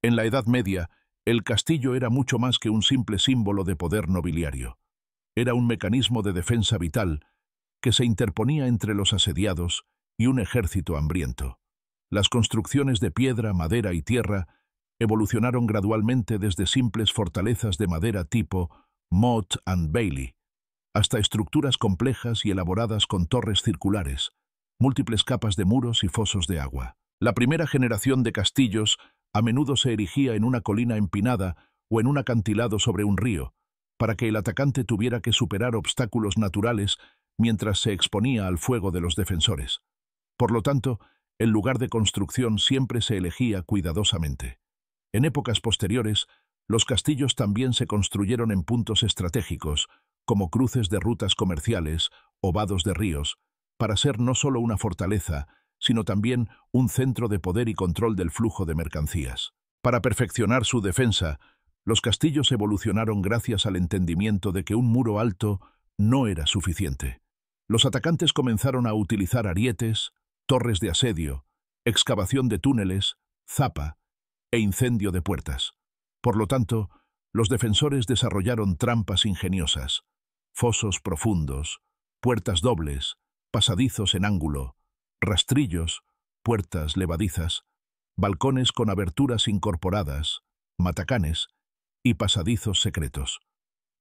En la Edad Media, el castillo era mucho más que un simple símbolo de poder nobiliario. Era un mecanismo de defensa vital que se interponía entre los asediados y un ejército hambriento. Las construcciones de piedra, madera y tierra evolucionaron gradualmente desde simples fortalezas de madera tipo Motte and Bailey hasta estructuras complejas y elaboradas con torres circulares, múltiples capas de muros y fosos de agua. La primera generación de castillos a menudo se erigía en una colina empinada o en un acantilado sobre un río, para que el atacante tuviera que superar obstáculos naturales mientras se exponía al fuego de los defensores. Por lo tanto, el lugar de construcción siempre se elegía cuidadosamente. En épocas posteriores, los castillos también se construyeron en puntos estratégicos, como cruces de rutas comerciales o vados de ríos, para ser no solo una fortaleza, sino también un centro de poder y control del flujo de mercancías. Para perfeccionar su defensa, los castillos evolucionaron gracias al entendimiento de que un muro alto no era suficiente. Los atacantes comenzaron a utilizar arietes, torres de asedio, excavación de túneles, zapa e incendio de puertas. Por lo tanto, los defensores desarrollaron trampas ingeniosas, fosos profundos, puertas dobles, pasadizos en ángulo, rastrillos, puertas levadizas, balcones con aberturas incorporadas, matacanes y pasadizos secretos.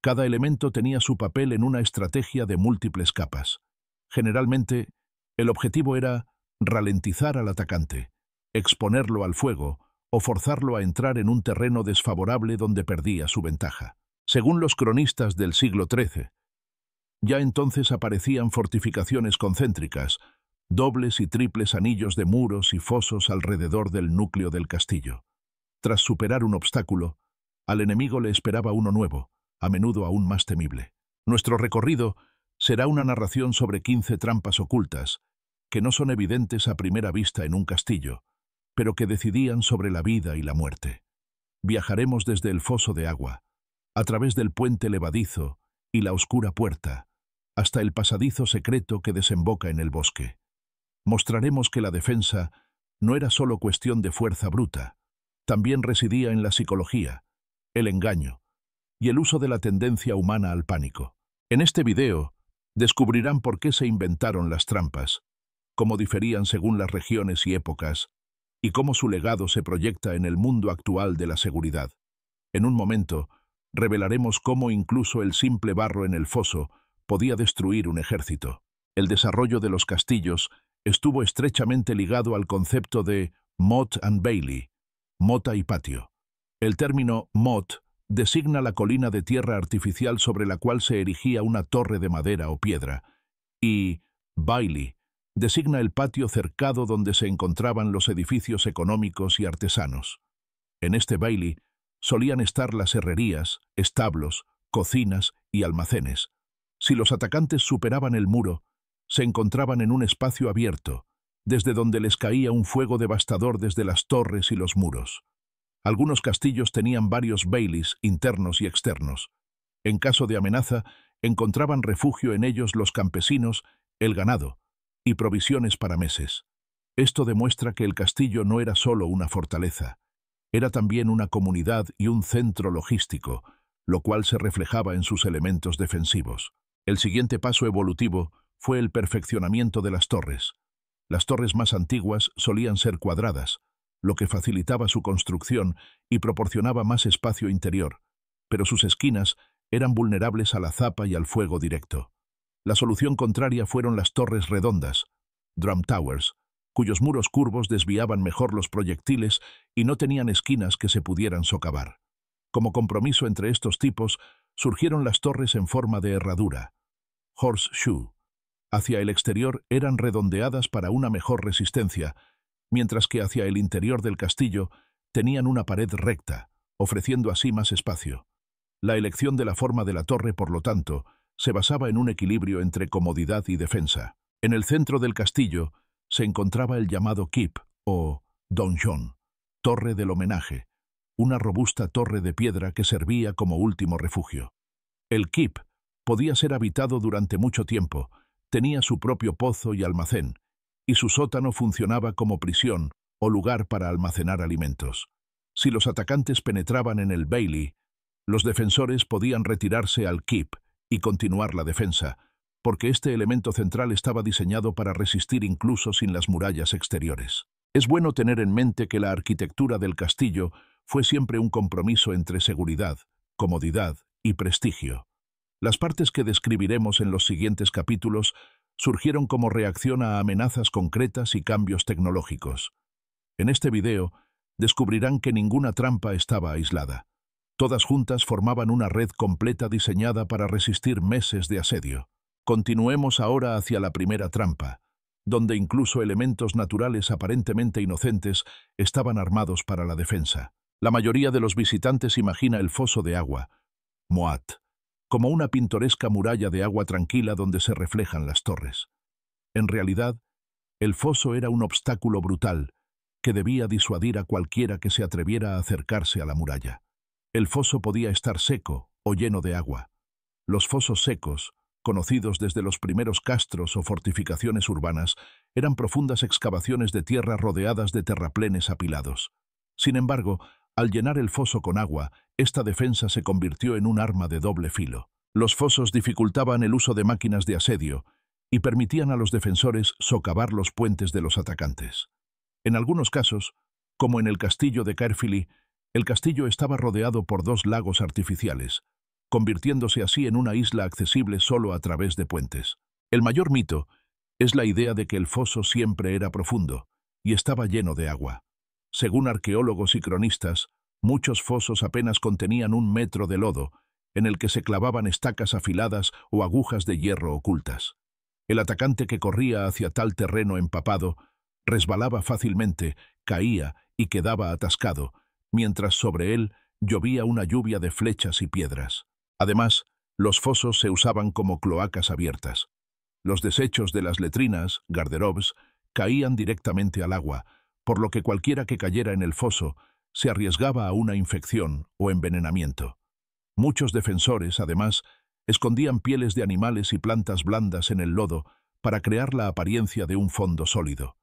Cada elemento tenía su papel en una estrategia de múltiples capas. Generalmente, el objetivo era ralentizar al atacante, exponerlo al fuego o forzarlo a entrar en un terreno desfavorable donde perdía su ventaja. Según los cronistas del siglo XIII, ya entonces aparecían fortificaciones concéntricas, dobles y triples anillos de muros y fosos alrededor del núcleo del castillo. Tras superar un obstáculo, al enemigo le esperaba uno nuevo, a menudo aún más temible. Nuestro recorrido será una narración sobre 15 trampas ocultas, que no son evidentes a primera vista en un castillo, pero que decidían sobre la vida y la muerte. Viajaremos desde el foso de agua, a través del puente levadizo y la oscura puerta, hasta el pasadizo secreto que desemboca en el bosque. Mostraremos que la defensa no era solo cuestión de fuerza bruta, también residía en la psicología, el engaño y el uso de la tendencia humana al pánico. En este video descubrirán por qué se inventaron las trampas, cómo diferían según las regiones y épocas, y cómo su legado se proyecta en el mundo actual de la seguridad. En un momento, revelaremos cómo incluso el simple barro en el foso podía destruir un ejército. El desarrollo de los castillos estuvo estrechamente ligado al concepto de Motte and Bailey, mota y patio. El término Motte designa la colina de tierra artificial sobre la cual se erigía una torre de madera o piedra, y Bailey designa el patio cercado donde se encontraban los edificios económicos y artesanos. En este Bailey solían estar las herrerías, establos, cocinas y almacenes. Si los atacantes superaban el muro, se encontraban en un espacio abierto, desde donde les caía un fuego devastador desde las torres y los muros. Algunos castillos tenían varios Baileys internos y externos. En caso de amenaza, encontraban refugio en ellos los campesinos, el ganado y provisiones para meses. Esto demuestra que el castillo no era solo una fortaleza, era también una comunidad y un centro logístico, lo cual se reflejaba en sus elementos defensivos. El siguiente paso evolutivo fue el perfeccionamiento de las torres. Las torres más antiguas solían ser cuadradas, lo que facilitaba su construcción y proporcionaba más espacio interior, pero sus esquinas eran vulnerables a la zapa y al fuego directo. La solución contraria fueron las torres redondas, drum towers, cuyos muros curvos desviaban mejor los proyectiles y no tenían esquinas que se pudieran socavar. Como compromiso entre estos tipos, surgieron las torres en forma de herradura, horseshoe. Hacia el exterior eran redondeadas para una mejor resistencia, mientras que hacia el interior del castillo tenían una pared recta, ofreciendo así más espacio. La elección de la forma de la torre, por lo tanto, se basaba en un equilibrio entre comodidad y defensa. En el centro del castillo se encontraba el llamado keep, o donjon, torre del homenaje, una robusta torre de piedra que servía como último refugio. El keep podía ser habitado durante mucho tiempo, tenía su propio pozo y almacén, y su sótano funcionaba como prisión o lugar para almacenar alimentos. Si los atacantes penetraban en el Bailey, los defensores podían retirarse al Keep y continuar la defensa, porque este elemento central estaba diseñado para resistir incluso sin las murallas exteriores. Es bueno tener en mente que la arquitectura del castillo fue siempre un compromiso entre seguridad, comodidad y prestigio. Las partes que describiremos en los siguientes capítulos surgieron como reacción a amenazas concretas y cambios tecnológicos. En este video descubrirán que ninguna trampa estaba aislada. Todas juntas formaban una red completa diseñada para resistir meses de asedio. Continuemos ahora hacia la primera trampa, donde incluso elementos naturales aparentemente inocentes estaban armados para la defensa. La mayoría de los visitantes imagina el foso de agua, Moat, como una pintoresca muralla de agua tranquila donde se reflejan las torres. En realidad, el foso era un obstáculo brutal que debía disuadir a cualquiera que se atreviera a acercarse a la muralla. El foso podía estar seco o lleno de agua. Los fosos secos, conocidos desde los primeros castros o fortificaciones urbanas, eran profundas excavaciones de tierra rodeadas de terraplenes apilados. Sin embargo, al llenar el foso con agua, esta defensa se convirtió en un arma de doble filo. Los fosos dificultaban el uso de máquinas de asedio y permitían a los defensores socavar los puentes de los atacantes. En algunos casos, como en el castillo de Caerphilly, el castillo estaba rodeado por dos lagos artificiales, convirtiéndose así en una isla accesible solo a través de puentes. El mayor mito es la idea de que el foso siempre era profundo y estaba lleno de agua. Según arqueólogos y cronistas, muchos fosos apenas contenían 1 metro de lodo, en el que se clavaban estacas afiladas o agujas de hierro ocultas. El atacante que corría hacia tal terreno empapado resbalaba fácilmente, caía y quedaba atascado, mientras sobre él llovía una lluvia de flechas y piedras. Además, los fosos se usaban como cloacas abiertas. Los desechos de las letrinas, garderobes, caían directamente al agua, por lo que cualquiera que cayera en el foso se arriesgaba a una infección o envenenamiento. Muchos defensores, además, escondían pieles de animales y plantas blandas en el lodo para crear la apariencia de un fondo sólido.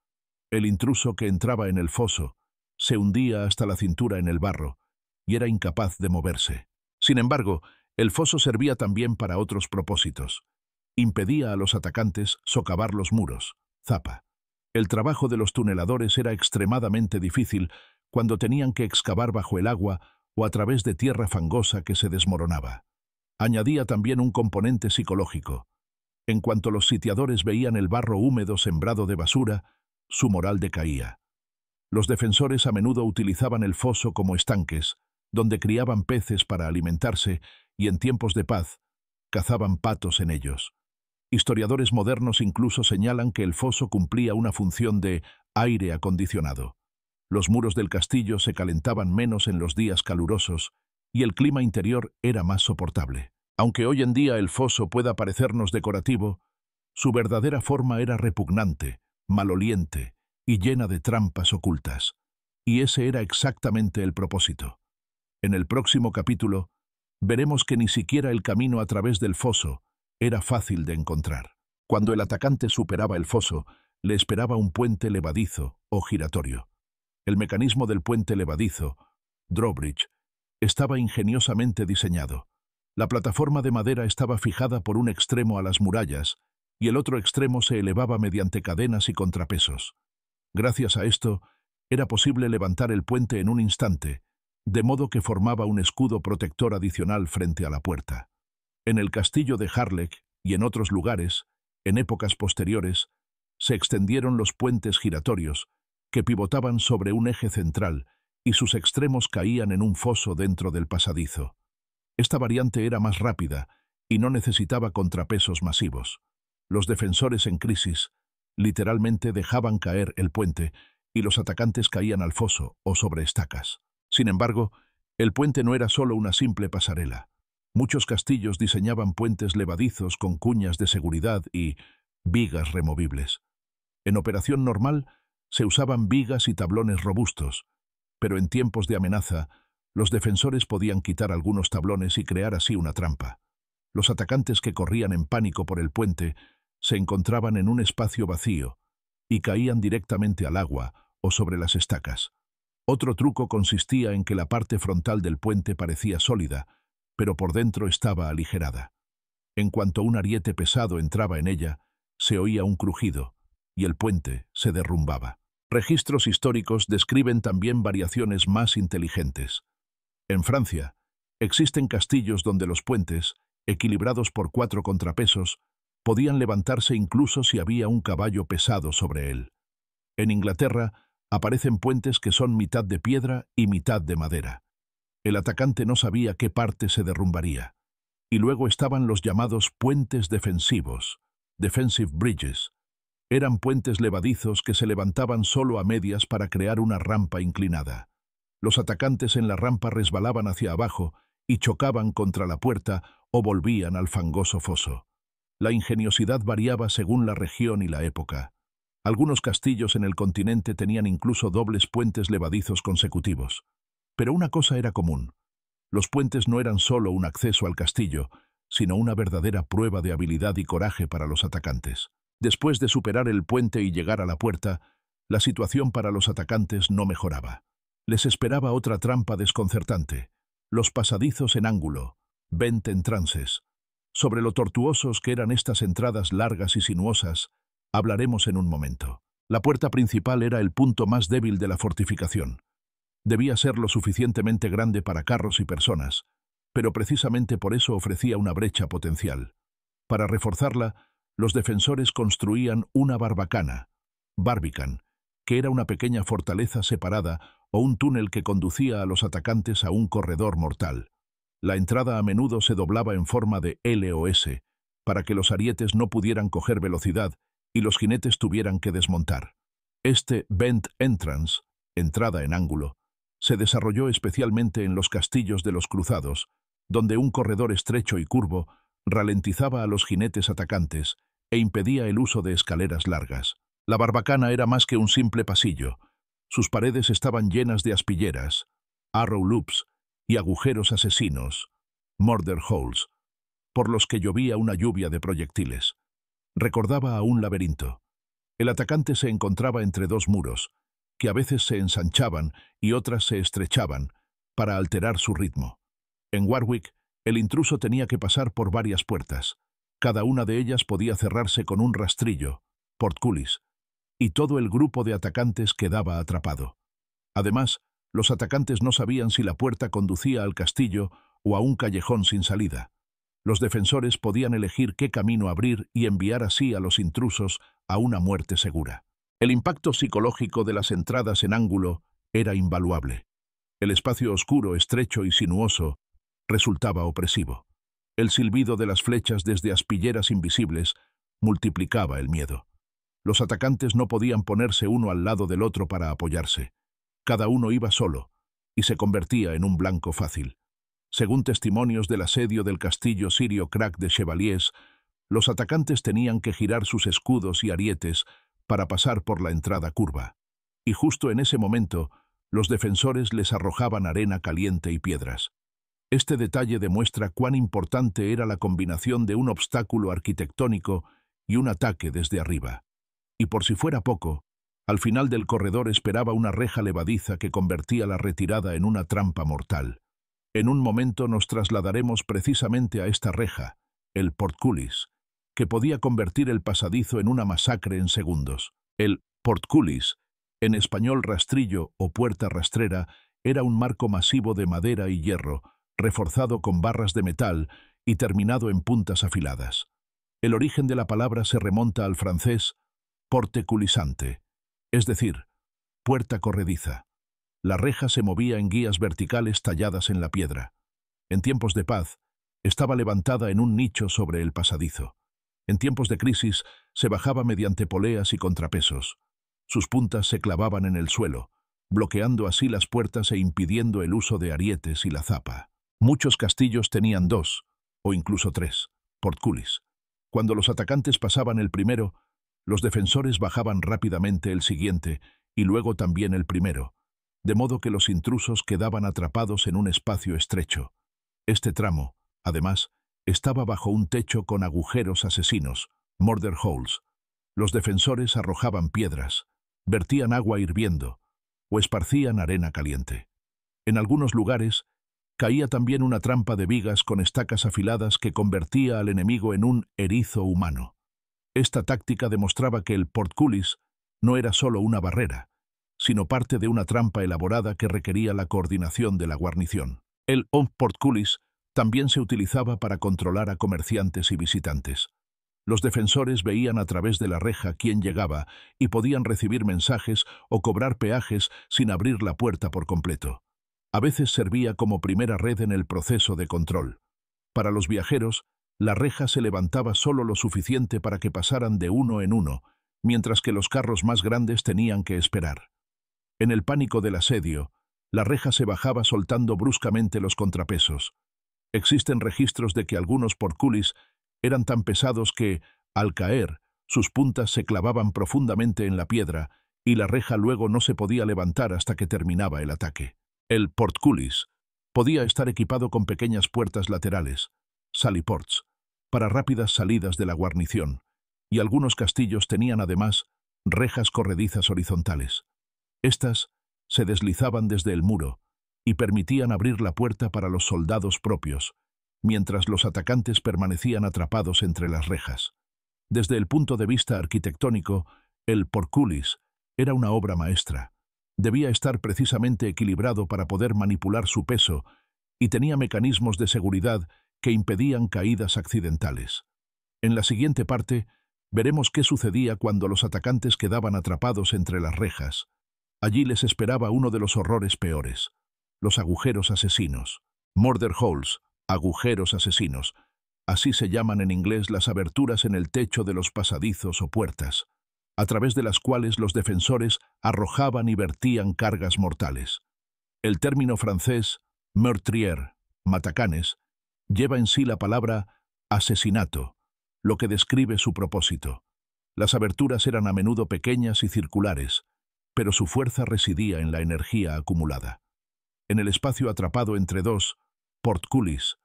El intruso que entraba en el foso se hundía hasta la cintura en el barro y era incapaz de moverse. Sin embargo, el foso servía también para otros propósitos. Impedía a los atacantes socavar los muros, zapa. El trabajo de los tuneladores era extremadamente difícil cuando tenían que excavar bajo el agua o a través de tierra fangosa que se desmoronaba. Añadía también un componente psicológico. En cuanto los sitiadores veían el barro húmedo sembrado de basura, su moral decaía. Los defensores a menudo utilizaban el foso como estanques, donde criaban peces para alimentarse y en tiempos de paz cazaban patos en ellos. Historiadores modernos incluso señalan que el foso cumplía una función de aire acondicionado. Los muros del castillo se calentaban menos en los días calurosos y el clima interior era más soportable. Aunque hoy en día el foso pueda parecernos decorativo, su verdadera forma era repugnante, maloliente y llena de trampas ocultas. Y ese era exactamente el propósito. En el próximo capítulo, veremos que ni siquiera el camino a través del foso era fácil de encontrar. Cuando el atacante superaba el foso, le esperaba un puente levadizo o giratorio. El mecanismo del puente levadizo, drawbridge, estaba ingeniosamente diseñado. La plataforma de madera estaba fijada por un extremo a las murallas y el otro extremo se elevaba mediante cadenas y contrapesos. Gracias a esto, era posible levantar el puente en un instante, de modo que formaba un escudo protector adicional frente a la puerta. En el castillo de Harlech y en otros lugares, en épocas posteriores, se extendieron los puentes giratorios, que pivotaban sobre un eje central y sus extremos caían en un foso dentro del pasadizo. Esta variante era más rápida y no necesitaba contrapesos masivos. Los defensores en crisis literalmente dejaban caer el puente y los atacantes caían al foso o sobre estacas. Sin embargo, el puente no era solo una simple pasarela. Muchos castillos diseñaban puentes levadizos con cuñas de seguridad y vigas removibles. En operación normal, se usaban vigas y tablones robustos, pero en tiempos de amenaza, los defensores podían quitar algunos tablones y crear así una trampa. Los atacantes que corrían en pánico por el puente se encontraban en un espacio vacío y caían directamente al agua o sobre las estacas. Otro truco consistía en que la parte frontal del puente parecía sólida, pero por dentro estaba aligerada. En cuanto un ariete pesado entraba en ella, se oía un crujido, y el puente se derrumbaba. Registros históricos describen también variaciones más inteligentes. En Francia, existen castillos donde los puentes, equilibrados por 4 contrapesos, podían levantarse incluso si había un caballo pesado sobre él. En Inglaterra, aparecen puentes que son mitad de piedra y mitad de madera. El atacante no sabía qué parte se derrumbaría. Y luego estaban los llamados puentes defensivos, defensive bridges. Eran puentes levadizos que se levantaban solo a medias para crear una rampa inclinada. Los atacantes en la rampa resbalaban hacia abajo y chocaban contra la puerta o volvían al fangoso foso. La ingeniosidad variaba según la región y la época. Algunos castillos en el continente tenían incluso dobles puentes levadizos consecutivos. Pero una cosa era común. Los puentes no eran solo un acceso al castillo, sino una verdadera prueba de habilidad y coraje para los atacantes. Después de superar el puente y llegar a la puerta, la situación para los atacantes no mejoraba. Les esperaba otra trampa desconcertante: los pasadizos en ángulo, bent entrances. Sobre lo tortuosos que eran estas entradas largas y sinuosas, hablaremos en un momento. La puerta principal era el punto más débil de la fortificación. Debía ser lo suficientemente grande para carros y personas, pero precisamente por eso ofrecía una brecha potencial. Para reforzarla, los defensores construían una barbacana, barbican, que era una pequeña fortaleza separada o un túnel que conducía a los atacantes a un corredor mortal. La entrada a menudo se doblaba en forma de L o S, para que los arietes no pudieran coger velocidad y los jinetes tuvieran que desmontar. Este bent entrance, entrada en ángulo, se desarrolló especialmente en los castillos de los cruzados, donde un corredor estrecho y curvo ralentizaba a los jinetes atacantes e impedía el uso de escaleras largas. La barbacana era más que un simple pasillo. Sus paredes estaban llenas de aspilleras, arrow loops y agujeros asesinos, murder holes, por los que llovía una lluvia de proyectiles. Recordaba a un laberinto. El atacante se encontraba entre dos muros, que a veces se ensanchaban y otras se estrechaban, para alterar su ritmo. En Warwick, el intruso tenía que pasar por varias puertas. Cada una de ellas podía cerrarse con un rastrillo, portcullis, y todo el grupo de atacantes quedaba atrapado. Además, los atacantes no sabían si la puerta conducía al castillo o a un callejón sin salida. Los defensores podían elegir qué camino abrir y enviar así a los intrusos a una muerte segura. El impacto psicológico de las entradas en ángulo era invaluable. El espacio oscuro, estrecho y sinuoso resultaba opresivo. El silbido de las flechas desde aspilleras invisibles multiplicaba el miedo. Los atacantes no podían ponerse uno al lado del otro para apoyarse. Cada uno iba solo, y se convertía en un blanco fácil. Según testimonios del asedio del castillo sirio Crac de Chevaliers, los atacantes tenían que girar sus escudos y arietes para pasar por la entrada curva. Y justo en ese momento, los defensores les arrojaban arena caliente y piedras. Este detalle demuestra cuán importante era la combinación de un obstáculo arquitectónico y un ataque desde arriba. Y por si fuera poco, al final del corredor esperaba una reja levadiza que convertía la retirada en una trampa mortal. En un momento nos trasladaremos precisamente a esta reja, el portcullis, que podía convertir el pasadizo en una masacre en segundos. El portcullis, en español rastrillo o puerta rastrera, era un marco masivo de madera y hierro, reforzado con barras de metal y terminado en puntas afiladas. El origen de la palabra se remonta al francés porte coulissante, es decir, puerta corrediza. La reja se movía en guías verticales talladas en la piedra. En tiempos de paz, estaba levantada en un nicho sobre el pasadizo. En tiempos de crisis, se bajaba mediante poleas y contrapesos. Sus puntas se clavaban en el suelo, bloqueando así las puertas e impidiendo el uso de arietes y la zapa. Muchos castillos tenían 2, o incluso 3, portcullis. Cuando los atacantes pasaban el primero, los defensores bajaban rápidamente el siguiente y luego también el primero, de modo que los intrusos quedaban atrapados en un espacio estrecho. Este tramo, además, estaba bajo un techo con agujeros asesinos, murder holes. Los defensores arrojaban piedras, vertían agua hirviendo, o esparcían arena caliente. En algunos lugares, caía también una trampa de vigas con estacas afiladas que convertía al enemigo en un erizo humano. Esta táctica demostraba que el portcullis no era solo una barrera, sino parte de una trampa elaborada que requería la coordinación de la guarnición. El portcullis también se utilizaba para controlar a comerciantes y visitantes. Los defensores veían a través de la reja quién llegaba y podían recibir mensajes o cobrar peajes sin abrir la puerta por completo. A veces servía como primera red en el proceso de control. Para los viajeros, la reja se levantaba solo lo suficiente para que pasaran de uno en uno, mientras que los carros más grandes tenían que esperar. En el pánico del asedio, la reja se bajaba soltando bruscamente los contrapesos. Existen registros de que algunos portcullis eran tan pesados que, al caer, sus puntas se clavaban profundamente en la piedra y la reja luego no se podía levantar hasta que terminaba el ataque. El portcullis podía estar equipado con pequeñas puertas laterales, sallyports, para rápidas salidas de la guarnición, y algunos castillos tenían además rejas corredizas horizontales. Estas se deslizaban desde el muro y permitían abrir la puerta para los soldados propios, mientras los atacantes permanecían atrapados entre las rejas. Desde el punto de vista arquitectónico, el portcullis era una obra maestra. Debía estar precisamente equilibrado para poder manipular su peso y tenía mecanismos de seguridad que impedían caídas accidentales. En la siguiente parte, veremos qué sucedía cuando los atacantes quedaban atrapados entre las rejas. Allí les esperaba uno de los horrores peores: los agujeros asesinos. Murder holes, agujeros asesinos. Así se llaman en inglés las aberturas en el techo de los pasadizos o puertas, a través de las cuales los defensores arrojaban y vertían cargas mortales. El término francés meurtrier, matacanes, lleva en sí la palabra asesinato, lo que describe su propósito. Las aberturas eran a menudo pequeñas y circulares, pero su fuerza residía en la energía acumulada. En el espacio atrapado entre dos portcullis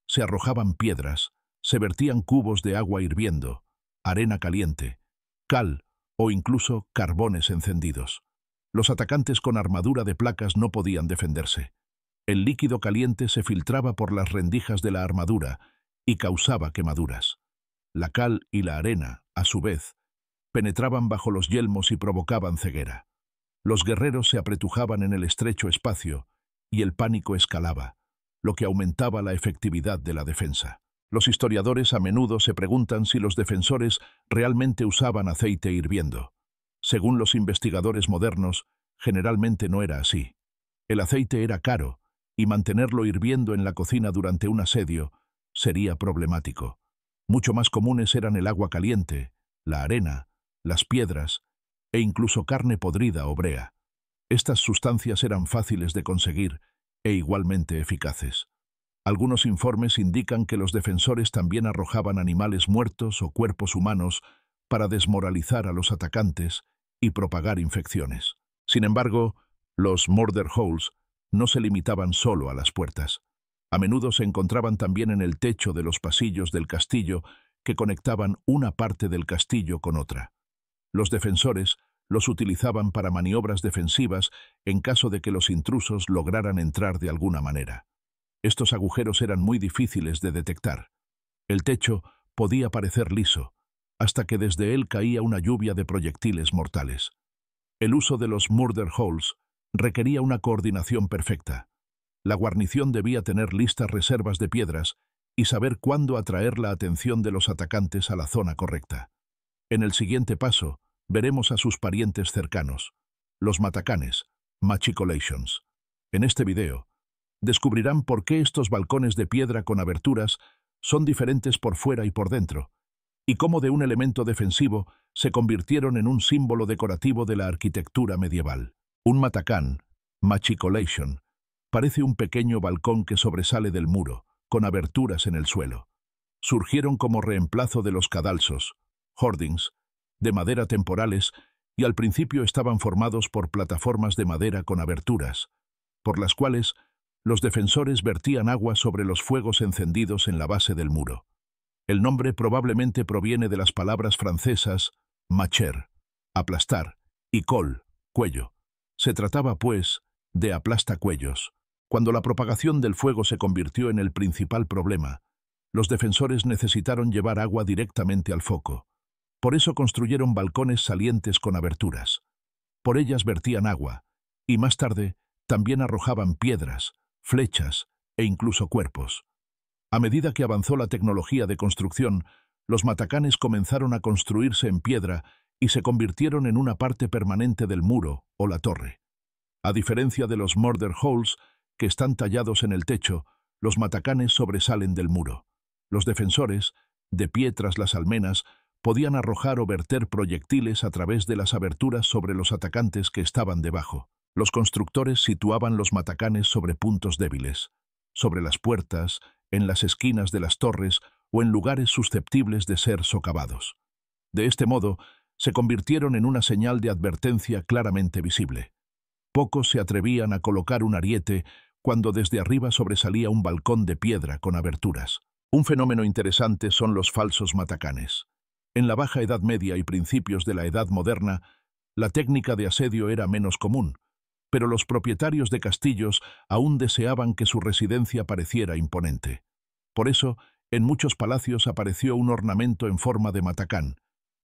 se arrojaban piedras, se vertían cubos de agua hirviendo, arena caliente, cal o incluso carbones encendidos. Los atacantes con armadura de placas no podían defenderse. El líquido caliente se filtraba por las rendijas de la armadura y causaba quemaduras. La cal y la arena, a su vez, penetraban bajo los yelmos y provocaban ceguera. Los guerreros se apretujaban en el estrecho espacio y el pánico escalaba, lo que aumentaba la efectividad de la defensa. Los historiadores a menudo se preguntan si los defensores realmente usaban aceite hirviendo. Según los investigadores modernos, generalmente no era así. El aceite era caro, y mantenerlo hirviendo en la cocina durante un asedio sería problemático. Mucho más comunes eran el agua caliente, la arena, las piedras e incluso carne podrida o brea. Estas sustancias eran fáciles de conseguir e igualmente eficaces. Algunos informes indican que los defensores también arrojaban animales muertos o cuerpos humanos para desmoralizar a los atacantes y propagar infecciones. Sin embargo, los murder holes no se limitaban solo a las puertas. A menudo se encontraban también en el techo de los pasillos del castillo que conectaban una parte del castillo con otra. Los defensores los utilizaban para maniobras defensivas en caso de que los intrusos lograran entrar de alguna manera. Estos agujeros eran muy difíciles de detectar. El techo podía parecer liso, hasta que desde él caía una lluvia de proyectiles mortales. El uso de los murder holes requería una coordinación perfecta. La guarnición debía tener listas reservas de piedras y saber cuándo atraer la atención de los atacantes a la zona correcta. En el siguiente paso, veremos a sus parientes cercanos, los matacanes, machicolations. En este video, descubrirán por qué estos balcones de piedra con aberturas son diferentes por fuera y por dentro, y cómo de un elemento defensivo se convirtieron en un símbolo decorativo de la arquitectura medieval. Un matacán, machicolation, parece un pequeño balcón que sobresale del muro, con aberturas en el suelo. Surgieron como reemplazo de los cadalsos, hoardings, de madera temporales, y al principio estaban formados por plataformas de madera con aberturas, por las cuales los defensores vertían agua sobre los fuegos encendidos en la base del muro. El nombre probablemente proviene de las palabras francesas macher, aplastar, y col, cuello. Se trataba, pues, de aplastacuellos. Cuando la propagación del fuego se convirtió en el principal problema, los defensores necesitaron llevar agua directamente al foco. Por eso construyeron balcones salientes con aberturas. Por ellas vertían agua, y más tarde también arrojaban piedras, flechas e incluso cuerpos. A medida que avanzó la tecnología de construcción, los matacanes comenzaron a construirse en piedra y se convirtieron en una parte permanente del muro o la torre. A diferencia de los murder holes, que están tallados en el techo, los matacanes sobresalen del muro. Los defensores, de pie tras las almenas, podían arrojar o verter proyectiles a través de las aberturas sobre los atacantes que estaban debajo. Los constructores situaban los matacanes sobre puntos débiles, sobre las puertas, en las esquinas de las torres o en lugares susceptibles de ser socavados. De este modo, se convirtieron en una señal de advertencia claramente visible. Pocos se atrevían a colocar un ariete cuando desde arriba sobresalía un balcón de piedra con aberturas. Un fenómeno interesante son los falsos matacanes. En la Baja Edad Media y principios de la Edad Moderna, la técnica de asedio era menos común, pero los propietarios de castillos aún deseaban que su residencia pareciera imponente. Por eso, en muchos palacios apareció un ornamento en forma de matacán,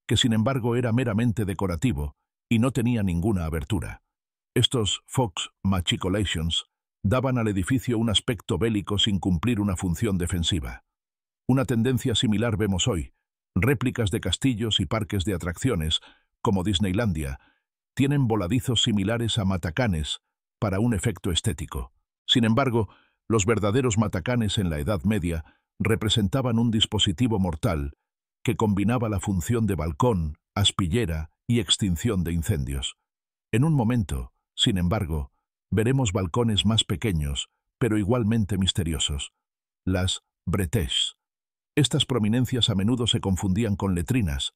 que sin embargo era meramente decorativo y no tenía ninguna abertura. Estos Fox Machicolations daban al edificio un aspecto bélico sin cumplir una función defensiva. Una tendencia similar vemos hoy. Réplicas de castillos y parques de atracciones, como Disneylandia, tienen voladizos similares a matacanes para un efecto estético. Sin embargo, los verdaderos matacanes en la Edad Media representaban un dispositivo mortal que combinaba la función de balcón, aspillera y extinción de incendios. En un momento, sin embargo, veremos balcones más pequeños, pero igualmente misteriosos, las bretèches. Estas prominencias a menudo se confundían con letrinas,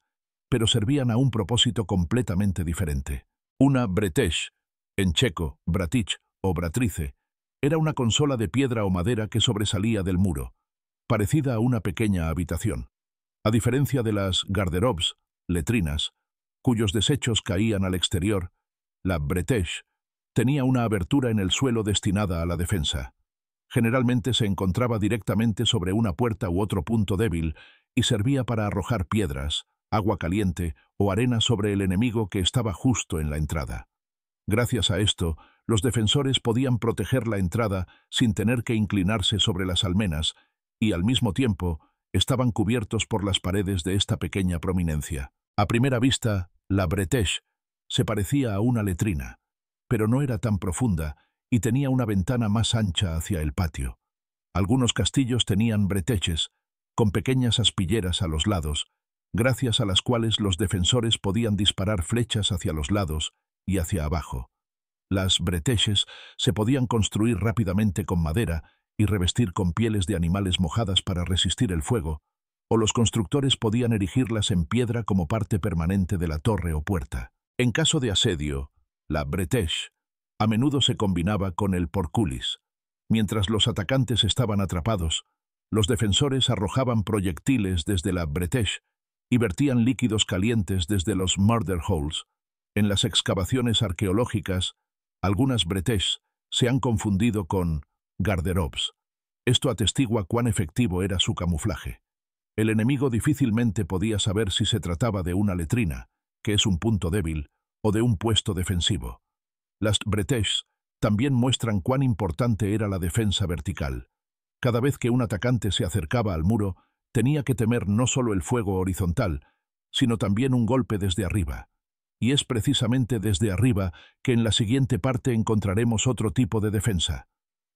pero servían a un propósito completamente diferente. Una bretèche, en checo, bratich o bratrice, era una consola de piedra o madera que sobresalía del muro, parecida a una pequeña habitación. A diferencia de las garderobes, letrinas, cuyos desechos caían al exterior, la bretèche tenía una abertura en el suelo destinada a la defensa. Generalmente se encontraba directamente sobre una puerta u otro punto débil y servía para arrojar piedras, agua caliente o arena sobre el enemigo que estaba justo en la entrada. Gracias a esto, los defensores podían proteger la entrada sin tener que inclinarse sobre las almenas y, al mismo tiempo, estaban cubiertos por las paredes de esta pequeña prominencia. A primera vista, la bretèche se parecía a una letrina, pero no era tan profunda y tenía una ventana más ancha hacia el patio. Algunos castillos tenían bretèches, con pequeñas aspilleras a los lados, gracias a las cuales los defensores podían disparar flechas hacia los lados y hacia abajo. Las bretèches se podían construir rápidamente con madera y revestir con pieles de animales mojadas para resistir el fuego, o los constructores podían erigirlas en piedra como parte permanente de la torre o puerta. En caso de asedio, la bretèche a menudo se combinaba con el portcullis. Mientras los atacantes estaban atrapados, los defensores arrojaban proyectiles desde la bretèche y vertían líquidos calientes desde los murder holes. En las excavaciones arqueológicas, algunas bretèches se han confundido con garderobes. Esto atestigua cuán efectivo era su camuflaje. El enemigo difícilmente podía saber si se trataba de una letrina, que es un punto débil, o de un puesto defensivo. Las bretèches también muestran cuán importante era la defensa vertical. Cada vez que un atacante se acercaba al muro, tenía que temer no solo el fuego horizontal, sino también un golpe desde arriba. Y es precisamente desde arriba que en la siguiente parte encontraremos otro tipo de defensa: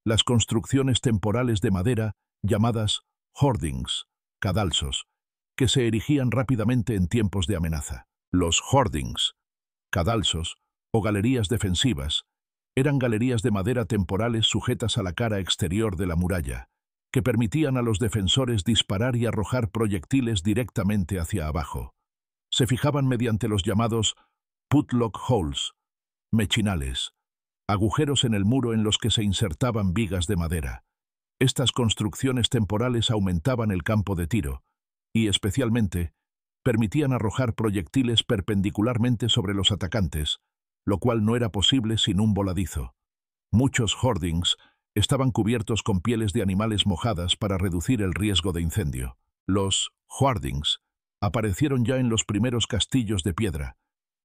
las construcciones temporales de madera llamadas hoardings, cadalsos, que se erigían rápidamente en tiempos de amenaza. Los hoardings, cadalsos o galerías defensivas eran galerías de madera temporales sujetas a la cara exterior de la muralla, que permitían a los defensores disparar y arrojar proyectiles directamente hacia abajo. Se fijaban mediante los llamados putlock holes, mechinales, agujeros en el muro en los que se insertaban vigas de madera. Estas construcciones temporales aumentaban el campo de tiro y, especialmente, permitían arrojar proyectiles perpendicularmente sobre los atacantes, lo cual no era posible sin un voladizo. Muchos hoardings estaban cubiertos con pieles de animales mojadas para reducir el riesgo de incendio. Los hoardings aparecieron ya en los primeros castillos de piedra,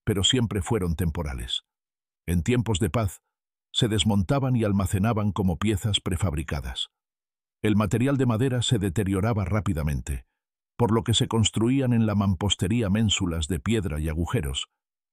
pero siempre fueron temporales. En tiempos de paz, se desmontaban y almacenaban como piezas prefabricadas. El material de madera se deterioraba rápidamente, por lo que se construían en la mampostería ménsulas de piedra y agujeros,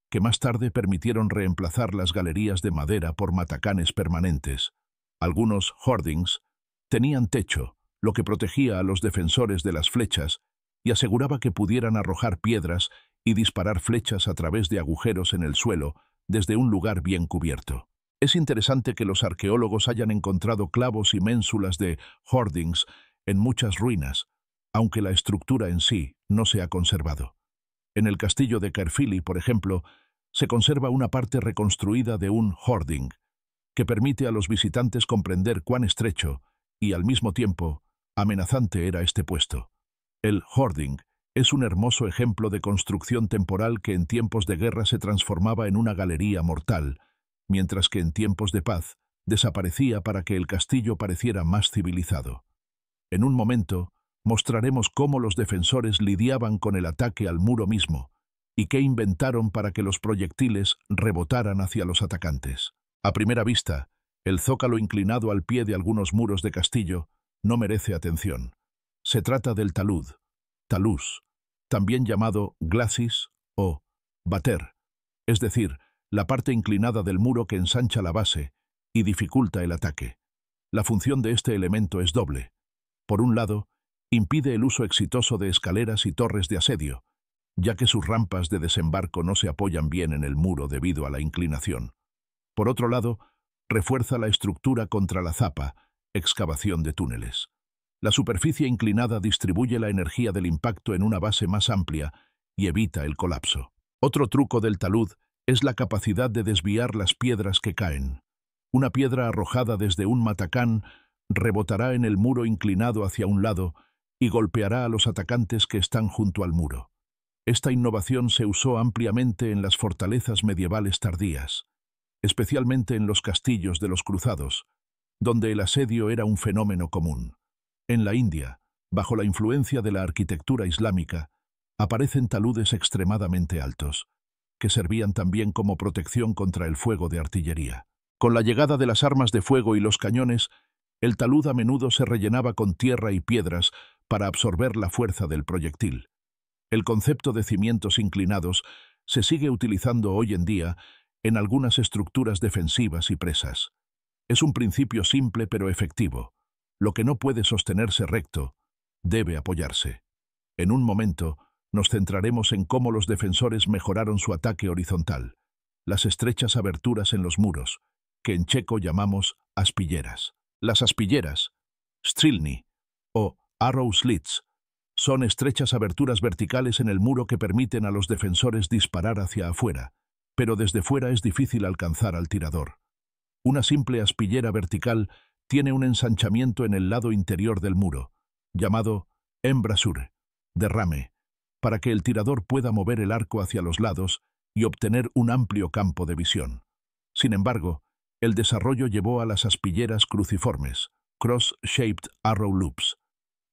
que más tarde permitieron reemplazar las galerías de madera por matacanes permanentes. Algunos hoardings tenían techo, lo que protegía a los defensores de las flechas y aseguraba que pudieran arrojar piedras y disparar flechas a través de agujeros en el suelo desde un lugar bien cubierto. Es interesante que los arqueólogos hayan encontrado clavos y ménsulas de hoardings en muchas ruinas, aunque la estructura en sí no se ha conservado. En el castillo de Caerphilly, por ejemplo, se conserva una parte reconstruida de un hoarding, que permite a los visitantes comprender cuán estrecho y, al mismo tiempo, amenazante era este puesto. El hoarding es un hermoso ejemplo de construcción temporal que en tiempos de guerra se transformaba en una galería mortal, mientras que en tiempos de paz desaparecía para que el castillo pareciera más civilizado. En un momento, mostraremos cómo los defensores lidiaban con el ataque al muro mismo y qué inventaron para que los proyectiles rebotaran hacia los atacantes. A primera vista, el zócalo inclinado al pie de algunos muros de castillo no merece atención. Se trata del talud, talus, también llamado glacis o bater, es decir, la parte inclinada del muro que ensancha la base y dificulta el ataque. La función de este elemento es doble. Por un lado, impide el uso exitoso de escaleras y torres de asedio, ya que sus rampas de desembarco no se apoyan bien en el muro debido a la inclinación. Por otro lado, refuerza la estructura contra la zapa, excavación de túneles. La superficie inclinada distribuye la energía del impacto en una base más amplia y evita el colapso. Otro truco del talud es la capacidad de desviar las piedras que caen. Una piedra arrojada desde un matacán rebotará en el muro inclinado hacia un lado y golpeará a los atacantes que están junto al muro. Esta innovación se usó ampliamente en las fortalezas medievales tardías, especialmente en los castillos de los cruzados, donde el asedio era un fenómeno común. En la India, bajo la influencia de la arquitectura islámica, aparecen taludes extremadamente altos, que servían también como protección contra el fuego de artillería. Con la llegada de las armas de fuego y los cañones, el talud a menudo se rellenaba con tierra y piedras para absorber la fuerza del proyectil. El concepto de cimientos inclinados se sigue utilizando hoy en día en algunas estructuras defensivas y presas. Es un principio simple pero efectivo. Lo que no puede sostenerse recto debe apoyarse. En un momento, nos centraremos en cómo los defensores mejoraron su ataque horizontal, las estrechas aberturas en los muros, que en checo llamamos aspilleras. Las aspilleras, strilny o arrow slits, son estrechas aberturas verticales en el muro que permiten a los defensores disparar hacia afuera, pero desde fuera es difícil alcanzar al tirador. Una simple aspillera vertical tiene un ensanchamiento en el lado interior del muro, llamado embrasure, derrame, para que el tirador pueda mover el arco hacia los lados y obtener un amplio campo de visión. Sin embargo, el desarrollo llevó a las aspilleras cruciformes, cross-shaped arrow loops.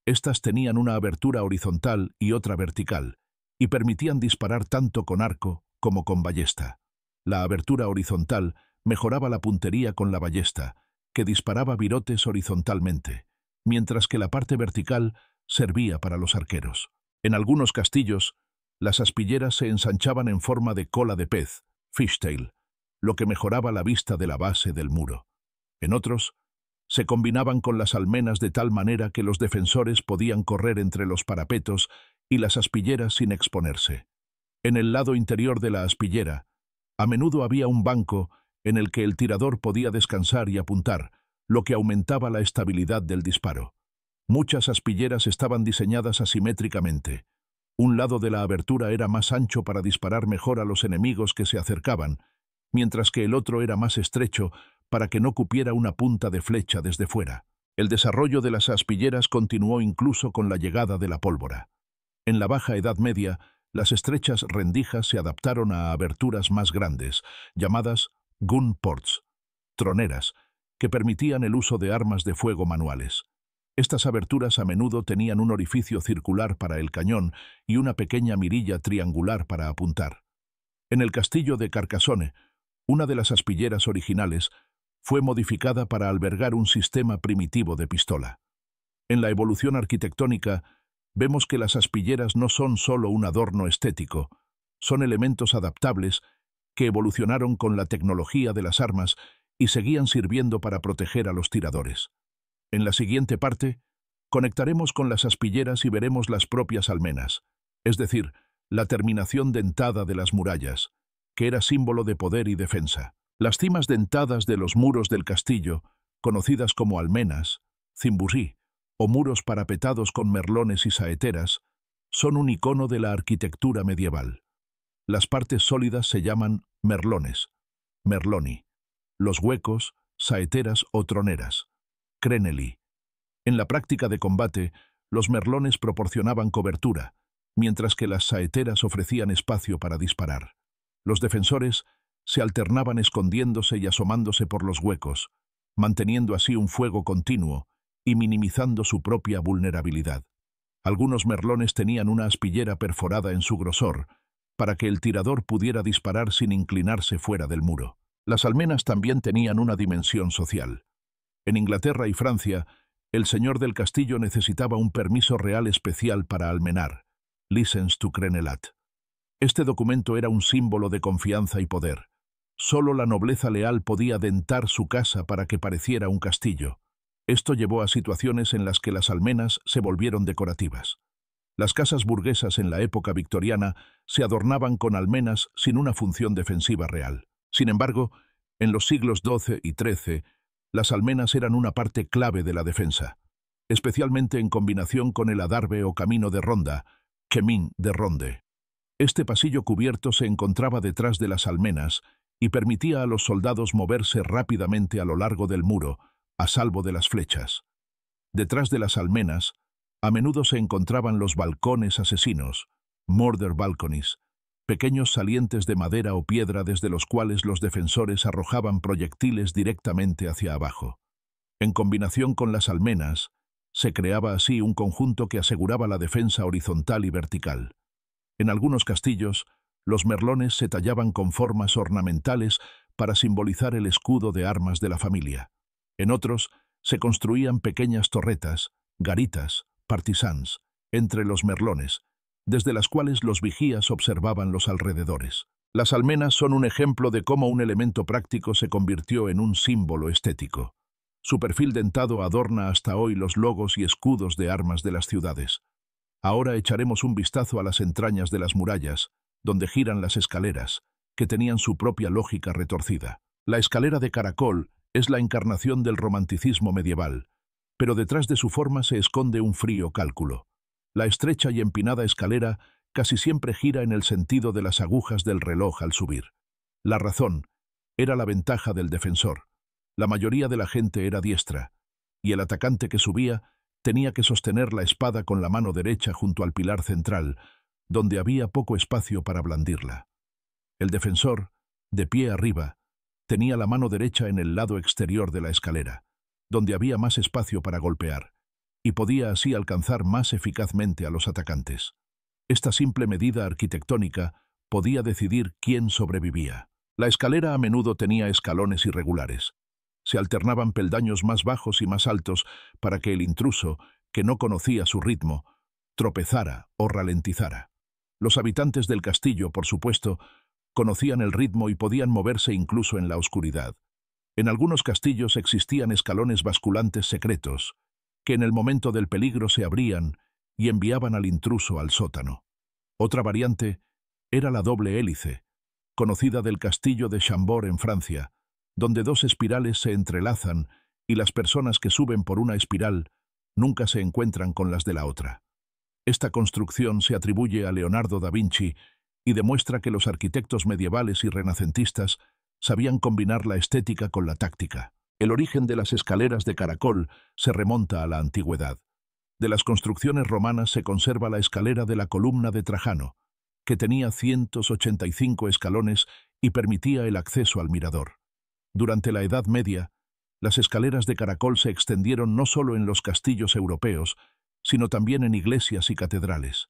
Estas tenían una abertura horizontal y otra vertical, y permitían disparar tanto con arco como con ballesta. La abertura horizontal mejoraba la puntería con la ballesta, que disparaba virotes horizontalmente, mientras que la parte vertical servía para los arqueros. En algunos castillos, las aspilleras se ensanchaban en forma de cola de pez, fishtail, lo que mejoraba la vista de la base del muro. En otros, se combinaban con las almenas de tal manera que los defensores podían correr entre los parapetos y las aspilleras sin exponerse. En el lado interior de la aspillera, a menudo había un banco en el que el tirador podía descansar y apuntar, lo que aumentaba la estabilidad del disparo. Muchas aspilleras estaban diseñadas asimétricamente. Un lado de la abertura era más ancho para disparar mejor a los enemigos que se acercaban, mientras que el otro era más estrecho para que no cupiera una punta de flecha desde fuera. El desarrollo de las aspilleras continuó incluso con la llegada de la pólvora. En la Baja Edad Media, Las estrechas rendijas se adaptaron a aberturas más grandes, llamadas gun ports, troneras, que permitían el uso de armas de fuego manuales. Estas aberturas a menudo tenían un orificio circular para el cañón y una pequeña mirilla triangular para apuntar. En el castillo de Carcassonne, una de las aspilleras originales fue modificada para albergar un sistema primitivo de pistola. En la evolución arquitectónica, vemos que las aspilleras no son solo un adorno estético, son elementos adaptables que evolucionaron con la tecnología de las armas y seguían sirviendo para proteger a los tiradores. En la siguiente parte, conectaremos con las aspilleras y veremos las propias almenas, es decir, la terminación dentada de las murallas, que era símbolo de poder y defensa. Las cimas dentadas de los muros del castillo, conocidas como almenas, cimburí, o muros parapetados con merlones y saeteras, son un icono de la arquitectura medieval. Las partes sólidas se llaman merlones, merloni, los huecos, saeteras o troneras, creneli. En la práctica de combate, los merlones proporcionaban cobertura, mientras que las saeteras ofrecían espacio para disparar. Los defensores se alternaban escondiéndose y asomándose por los huecos, manteniendo así un fuego continuo y minimizando su propia vulnerabilidad. Algunos merlones tenían una aspillera perforada en su grosor, para que el tirador pudiera disparar sin inclinarse fuera del muro. Las almenas también tenían una dimensión social. En Inglaterra y Francia, el señor del castillo necesitaba un permiso real especial para almenar, licence to crenelat. Este documento era un símbolo de confianza y poder. Solo la nobleza leal podía dentar su casa para que pareciera un castillo. Esto llevó a situaciones en las que las almenas se volvieron decorativas. Las casas burguesas en la época victoriana se adornaban con almenas sin una función defensiva real. Sin embargo, en los siglos XII y XIII, las almenas eran una parte clave de la defensa, especialmente en combinación con el adarve o camino de ronda, chemin de ronde. Este pasillo cubierto se encontraba detrás de las almenas y permitía a los soldados moverse rápidamente a lo largo del muro, a salvo de las flechas. Detrás de las almenas, a menudo se encontraban los balcones asesinos, murder balconies, pequeños salientes de madera o piedra desde los cuales los defensores arrojaban proyectiles directamente hacia abajo. En combinación con las almenas, se creaba así un conjunto que aseguraba la defensa horizontal y vertical. En algunos castillos, los merlones se tallaban con formas ornamentales para simbolizar el escudo de armas de la familia. En otros, se construían pequeñas torretas, garitas, partisans, entre los merlones, desde las cuales los vigías observaban los alrededores. Las almenas son un ejemplo de cómo un elemento práctico se convirtió en un símbolo estético. Su perfil dentado adorna hasta hoy los logos y escudos de armas de las ciudades. Ahora echaremos un vistazo a las entrañas de las murallas, donde giran las escaleras, que tenían su propia lógica retorcida. La escalera de caracol es la encarnación del romanticismo medieval, pero detrás de su forma se esconde un frío cálculo. La estrecha y empinada escalera casi siempre gira en el sentido de las agujas del reloj al subir. La razón era la ventaja del defensor. La mayoría de la gente era diestra, y el atacante que subía tenía que sostener la espada con la mano derecha junto al pilar central, donde había poco espacio para blandirla. El defensor, de pie arriba, tenía la mano derecha en el lado exterior de la escalera, donde había más espacio para golpear, y podía así alcanzar más eficazmente a los atacantes. Esta simple medida arquitectónica podía decidir quién sobrevivía. La escalera a menudo tenía escalones irregulares. Se alternaban peldaños más bajos y más altos para que el intruso, que no conocía su ritmo, tropezara o ralentizara. Los habitantes del castillo, por supuesto, conocían el ritmo y podían moverse incluso en la oscuridad. En algunos castillos existían escalones basculantes secretos, que en el momento del peligro se abrían y enviaban al intruso al sótano. Otra variante era la doble hélice, conocida del castillo de Chambord en Francia, donde dos espirales se entrelazan y las personas que suben por una espiral nunca se encuentran con las de la otra. Esta construcción se atribuye a Leonardo da Vinci y demuestra que los arquitectos medievales y renacentistas sabían combinar la estética con la táctica. El origen de las escaleras de caracol se remonta a la antigüedad. De las construcciones romanas se conserva la escalera de la columna de Trajano, que tenía 185 escalones y permitía el acceso al mirador. Durante la Edad Media, las escaleras de caracol se extendieron no solo en los castillos europeos, sino también en iglesias y catedrales.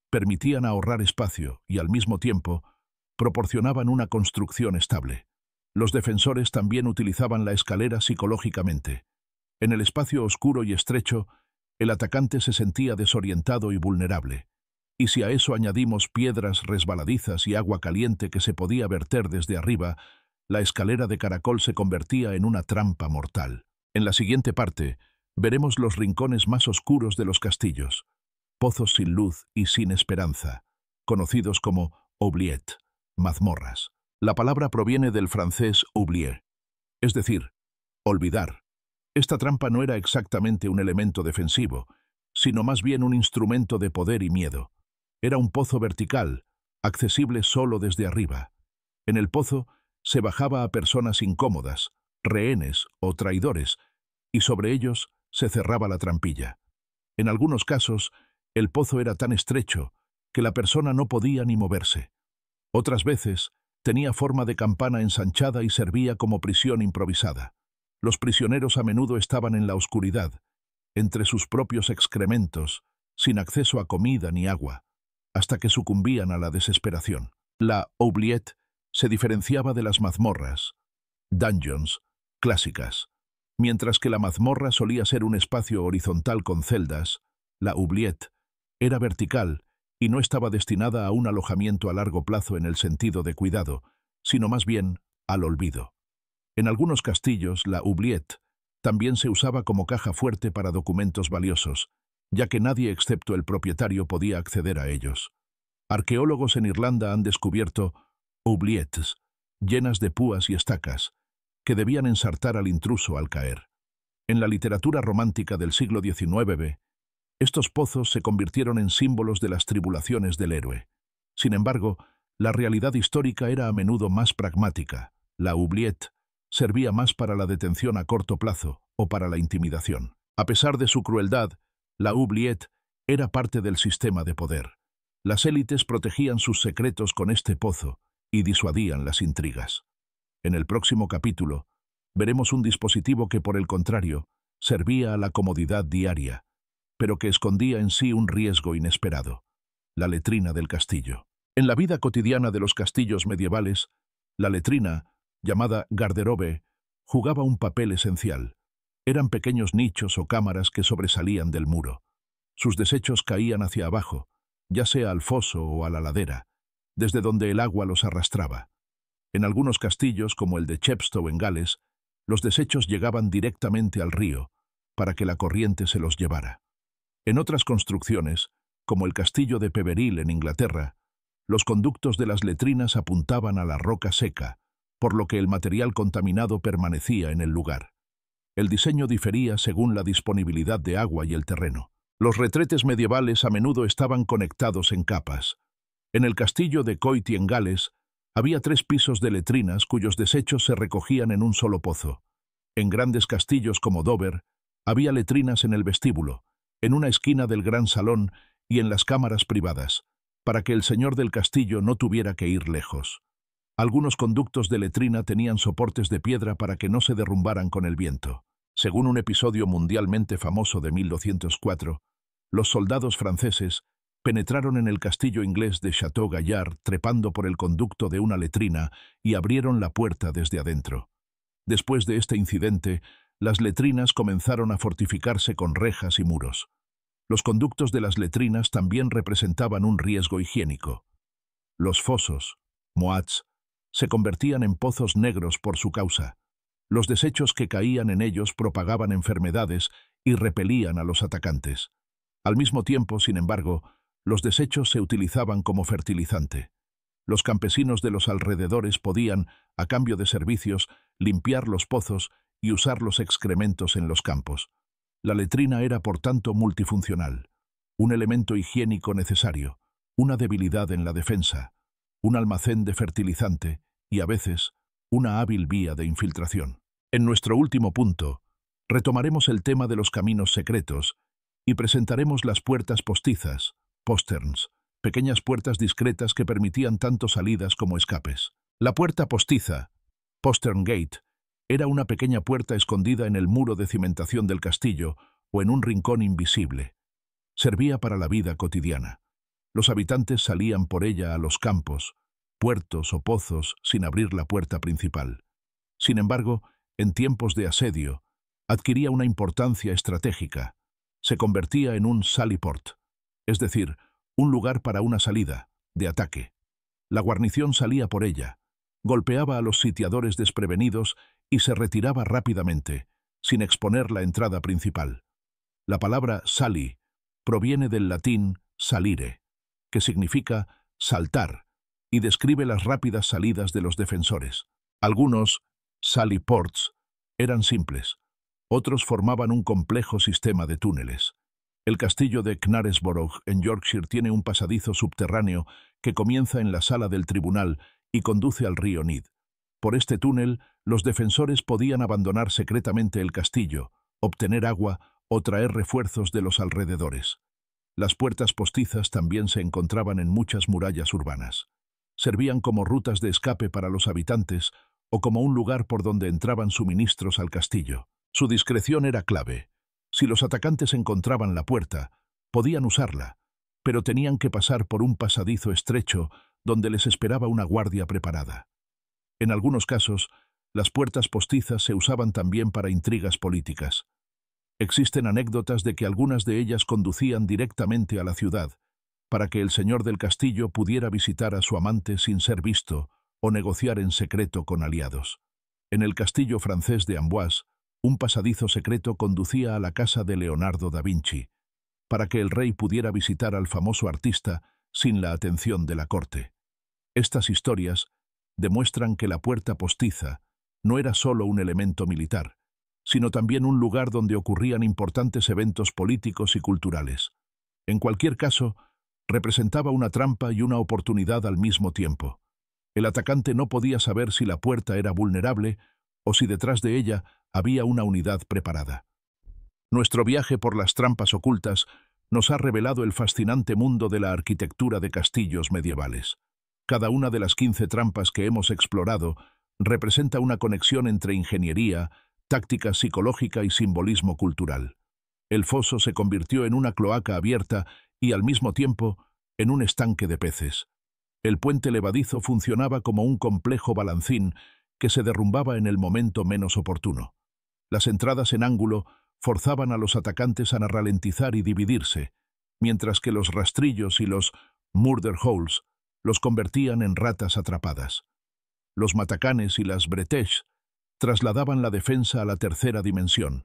Permitían ahorrar espacio y, al mismo tiempo, proporcionaban una construcción estable. Los defensores también utilizaban la escalera psicológicamente. En el espacio oscuro y estrecho, el atacante se sentía desorientado y vulnerable. Y si a eso añadimos piedras resbaladizas y agua caliente que se podía verter desde arriba, la escalera de caracol se convertía en una trampa mortal. En la siguiente parte, veremos los rincones más oscuros de los castillos, pozos sin luz y sin esperanza, conocidos como oubliettes, mazmorras. La palabra proviene del francés oublier, es decir, olvidar. Esta trampa no era exactamente un elemento defensivo, sino más bien un instrumento de poder y miedo. Era un pozo vertical, accesible solo desde arriba. En el pozo se bajaba a personas incómodas, rehenes o traidores, y sobre ellos se cerraba la trampilla. En algunos casos, el pozo era tan estrecho que la persona no podía ni moverse. Otras veces, tenía forma de campana ensanchada y servía como prisión improvisada. Los prisioneros a menudo estaban en la oscuridad, entre sus propios excrementos, sin acceso a comida ni agua, hasta que sucumbían a la desesperación. La oubliette se diferenciaba de las mazmorras, dungeons, clásicas. Mientras que la mazmorra solía ser un espacio horizontal con celdas, la oubliette era vertical y no estaba destinada a un alojamiento a largo plazo en el sentido de cuidado, sino más bien al olvido. En algunos castillos, la oubliette también se usaba como caja fuerte para documentos valiosos, ya que nadie excepto el propietario podía acceder a ellos. Arqueólogos en Irlanda han descubierto oubliettes llenas de púas y estacas, que debían ensartar al intruso al caer. En la literatura romántica del siglo XIX, estos pozos se convirtieron en símbolos de las tribulaciones del héroe. Sin embargo, la realidad histórica era a menudo más pragmática. La oubliette servía más para la detención a corto plazo o para la intimidación. A pesar de su crueldad, la oubliette era parte del sistema de poder. Las élites protegían sus secretos con este pozo y disuadían las intrigas. En el próximo capítulo, veremos un dispositivo que, por el contrario, servía a la comodidad diaria, pero que escondía en sí un riesgo inesperado: la letrina del castillo. En la vida cotidiana de los castillos medievales, la letrina, llamada garderobe, jugaba un papel esencial. Eran pequeños nichos o cámaras que sobresalían del muro. Sus desechos caían hacia abajo, ya sea al foso o a la ladera, desde donde el agua los arrastraba. En algunos castillos, como el de Chepstow en Gales, los desechos llegaban directamente al río, para que la corriente se los llevara. En otras construcciones, como el castillo de Peveril en Inglaterra, los conductos de las letrinas apuntaban a la roca seca, por lo que el material contaminado permanecía en el lugar. El diseño difería según la disponibilidad de agua y el terreno. Los retretes medievales a menudo estaban conectados en capas. En el castillo de Coity en Gales, había 3 pisos de letrinas cuyos desechos se recogían en un solo pozo. En grandes castillos como Dover, había letrinas en el vestíbulo, en una esquina del gran salón y en las cámaras privadas, para que el señor del castillo no tuviera que ir lejos. Algunos conductos de letrina tenían soportes de piedra para que no se derrumbaran con el viento. Según un episodio mundialmente famoso de 1204, los soldados franceses penetraron en el castillo inglés de Château Gaillard trepando por el conducto de una letrina y abrieron la puerta desde adentro. Después de este incidente, las letrinas comenzaron a fortificarse con rejas y muros. Los conductos de las letrinas también representaban un riesgo higiénico. Los fosos, moats, se convertían en pozos negros por su causa. Los desechos que caían en ellos propagaban enfermedades y repelían a los atacantes. Al mismo tiempo, sin embargo, los desechos se utilizaban como fertilizante. Los campesinos de los alrededores podían, a cambio de servicios, limpiar los pozos y usar los excrementos en los campos. La letrina era, por tanto, multifuncional, un elemento higiénico necesario, una debilidad en la defensa, un almacén de fertilizante y, a veces, una hábil vía de infiltración. En nuestro último punto, retomaremos el tema de los caminos secretos y presentaremos las puertas postizas, posterns, pequeñas puertas discretas que permitían tanto salidas como escapes. La puerta postiza, Postern Gate, era una pequeña puerta escondida en el muro de cimentación del castillo o en un rincón invisible. Servía para la vida cotidiana. Los habitantes salían por ella a los campos, puertos o pozos sin abrir la puerta principal. Sin embargo, en tiempos de asedio, adquiría una importancia estratégica. Se convertía en un sallyport, es decir, un lugar para una salida, de ataque. La guarnición salía por ella, golpeaba a los sitiadores desprevenidos y se retiraba rápidamente, sin exponer la entrada principal. La palabra sally proviene del latín salire, que significa saltar, y describe las rápidas salidas de los defensores. Algunos sallyports eran simples, otros formaban un complejo sistema de túneles. El castillo de Knaresborough, en Yorkshire, tiene un pasadizo subterráneo que comienza en la sala del tribunal y conduce al río Nid. Por este túnel, los defensores podían abandonar secretamente el castillo, obtener agua o traer refuerzos de los alrededores. Las puertas postizas también se encontraban en muchas murallas urbanas. Servían como rutas de escape para los habitantes o como un lugar por donde entraban suministros al castillo. Su discreción era clave. Si los atacantes encontraban la puerta, podían usarla, pero tenían que pasar por un pasadizo estrecho donde les esperaba una guardia preparada. En algunos casos, las puertas postizas se usaban también para intrigas políticas. Existen anécdotas de que algunas de ellas conducían directamente a la ciudad, para que el señor del castillo pudiera visitar a su amante sin ser visto o negociar en secreto con aliados. En el castillo francés de Amboise, un pasadizo secreto conducía a la casa de Leonardo da Vinci, para que el rey pudiera visitar al famoso artista sin la atención de la corte. Estas historias demuestran que la puerta postiza no era solo un elemento militar, sino también un lugar donde ocurrían importantes eventos políticos y culturales. En cualquier caso, representaba una trampa y una oportunidad al mismo tiempo. El atacante no podía saber si la puerta era vulnerable o si detrás de ella había una unidad preparada. Nuestro viaje por las trampas ocultas nos ha revelado el fascinante mundo de la arquitectura de castillos medievales. Cada una de las 15 trampas que hemos explorado representa una conexión entre ingeniería, táctica psicológica y simbolismo cultural. El foso se convirtió en una cloaca abierta y, al mismo tiempo, en un estanque de peces. El puente levadizo funcionaba como un complejo balancín que se derrumbaba en el momento menos oportuno. Las entradas en ángulo forzaban a los atacantes a ralentizar y dividirse, mientras que los rastrillos y los murder holes los convertían en ratas atrapadas. Los matacanes y las bretelles trasladaban la defensa a la tercera dimensión.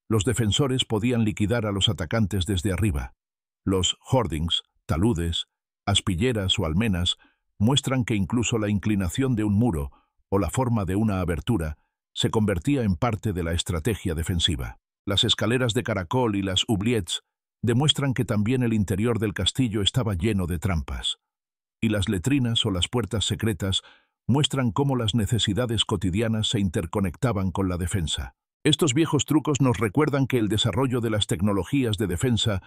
Los defensores podían liquidar a los atacantes desde arriba. Los hoardings, taludes, aspilleras o almenas muestran que incluso la inclinación de un muro o la forma de una abertura se convertía en parte de la estrategia defensiva. Las escaleras de caracol y las oubliettes demuestran que también el interior del castillo estaba lleno de trampas. Y las letrinas o las puertas secretas muestran cómo las necesidades cotidianas se interconectaban con la defensa. Estos viejos trucos nos recuerdan que el desarrollo de las tecnologías de defensa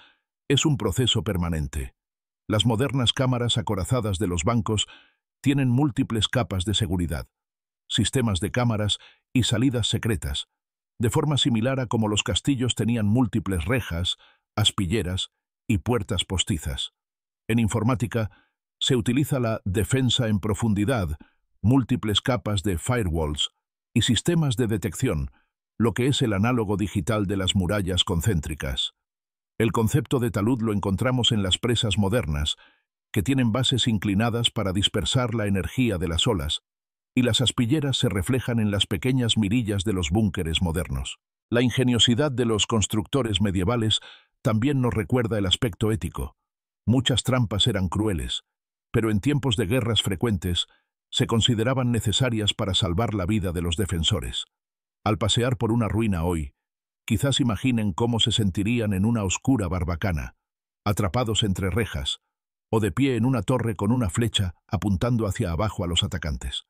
es un proceso permanente. Las modernas cámaras acorazadas de los bancos tienen múltiples capas de seguridad, sistemas de cámaras y salidas secretas, de forma similar a como los castillos tenían múltiples rejas, aspilleras y puertas postizas. En informática se utiliza la defensa en profundidad, múltiples capas de firewalls y sistemas de detección, lo que es el análogo digital de las murallas concéntricas. El concepto de talud lo encontramos en las presas modernas, que tienen bases inclinadas para dispersar la energía de las olas, y las aspilleras se reflejan en las pequeñas mirillas de los búnkeres modernos. La ingeniosidad de los constructores medievales también nos recuerda el aspecto ético. Muchas trampas eran crueles, pero en tiempos de guerras frecuentes se consideraban necesarias para salvar la vida de los defensores. Al pasear por una ruina hoy, quizás imaginen cómo se sentirían en una oscura barbacana, atrapados entre rejas, o de pie en una torre con una flecha apuntando hacia abajo a los atacantes.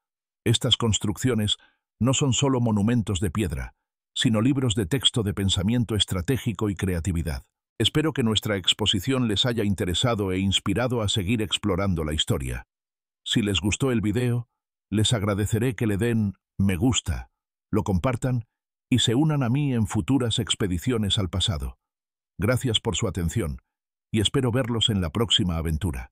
Estas construcciones no son solo monumentos de piedra, sino libros de texto de pensamiento estratégico y creatividad. Espero que nuestra exposición les haya interesado e inspirado a seguir explorando la historia. Si les gustó el video, les agradeceré que le den me gusta, lo compartan y se unan a mí en futuras expediciones al pasado. Gracias por su atención y espero verlos en la próxima aventura.